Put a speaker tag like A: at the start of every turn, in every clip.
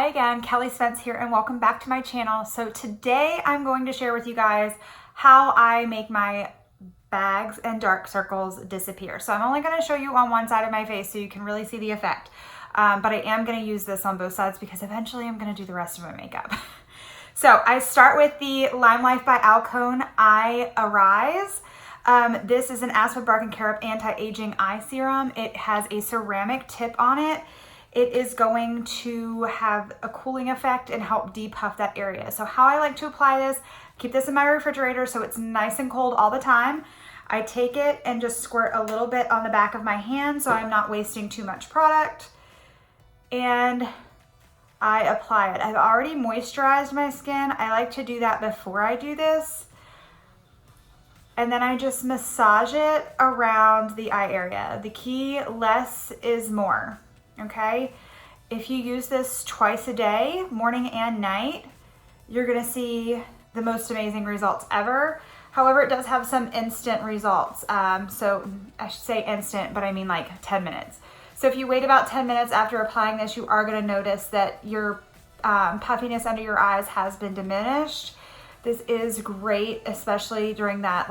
A: Hi again, Kelly Spence here, and welcome back to my channel. So today I'm going to share with you guys how I make my bags and dark circles disappear. So I'm only going to show you on one side of my face so you can really see the effect. But I am going to use this on both sides because eventually I'm going to do the rest of my makeup. So I start with the Lime Life by Alcone Eye Arise. This is an Aspen Bark and Carob Anti-Aging Eye Serum. It has a ceramic tip on it. It is going to have a cooling effect and help depuff that area. So how I like to apply this, keep this in my refrigerator so it's nice and cold all the time. I take it and just squirt a little bit on the back of my hand so I'm not wasting too much product. And I apply it. I've already moisturized my skin. I like to do that before I do this. And then I just massage it around the eye area. The key, less is more. Okay, if you use this twice a day, morning and night, you're gonna see the most amazing results ever. However, it does have some instant results. So I should say instant, but I mean like 10 minutes. So if you wait about 10 minutes after applying this, you are gonna notice that your puffiness under your eyes has been diminished. This is great, especially during that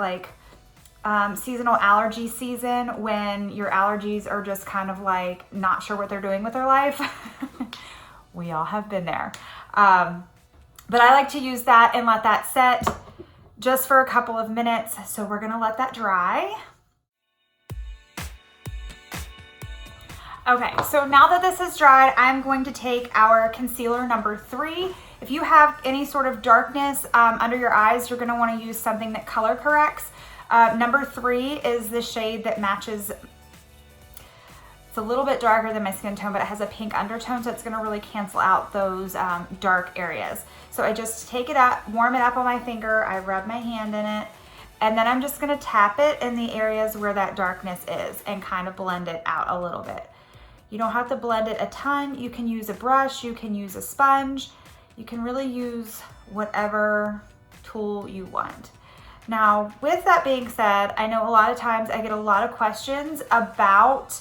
A: seasonal allergy season when your allergies are just kind of like not sure what they're doing with their life. We all have been there. But I like to use that and let that set just for a couple of minutes. So we're gonna let that dry. Okay, so now that this is dried, I'm going to take our concealer number 3. If you have any sort of darkness under your eyes, you're gonna wanna use something that color corrects. Number 3 is the shade that matches. It's a little bit darker than my skin tone, but it has a pink undertone, so it's gonna really cancel out those dark areas. So I just take it up, warm it up on my finger, I rub my hand in it, and then I'm just gonna tap it in the areas where that darkness is and kind of blend it out a little bit. You don't have to blend it a ton. You can use a brush, you can use a sponge, you can really use whatever tool you want. Now, with that being said, I know a lot of times I get a lot of questions about,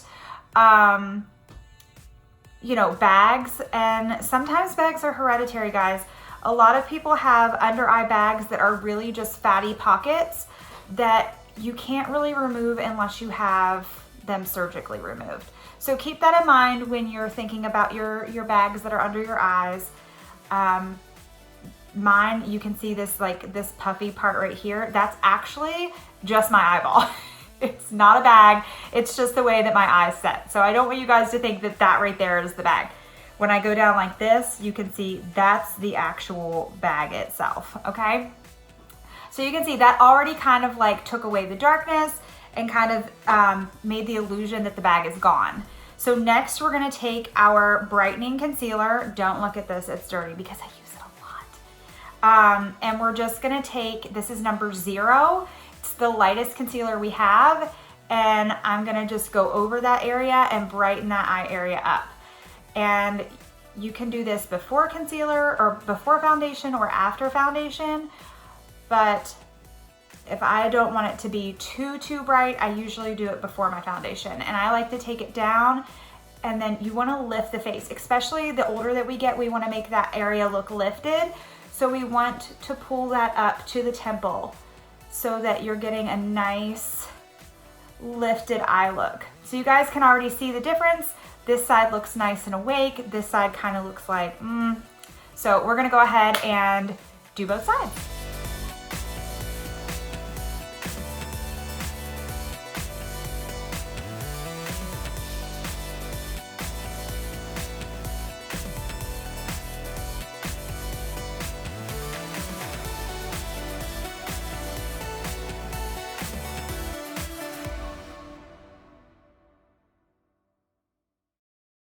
A: bags, and sometimes bags are hereditary, guys. A lot of people have under eye bags that are really just fatty pockets that you can't really remove unless you have them surgically removed. So keep that in mind when you're thinking about your bags that are under your eyes. Mine, you can see this this puffy part right here. That's actually just my eyeball. It's not a bag. It's just the way that my eyes set. So I don't want you guys to think that that right there is the bag. When I go down like this, you can see that's the actual bag itself, okay? So you can see that already kind of took away the darkness and kind of made the illusion that the bag is gone. So next we're gonna take our brightening concealer. Don't look at this, it's dirty because I use it a lot. And we're just gonna take, this is number 0. It's the lightest concealer we have. And I'm gonna just go over that area and brighten that eye area up. And you can do this before concealer or before foundation or after foundation. But if I don't want it to be too bright, I usually do it before my foundation. And I like to take it down, and then you wanna lift the face. Especially the older that we get, we wanna make that area look lifted. So we want to pull that up to the temple so that you're getting a nice lifted eye look. So you guys can already see the difference. This side looks nice and awake. This side kind of looks like, So we're gonna go ahead and do both sides.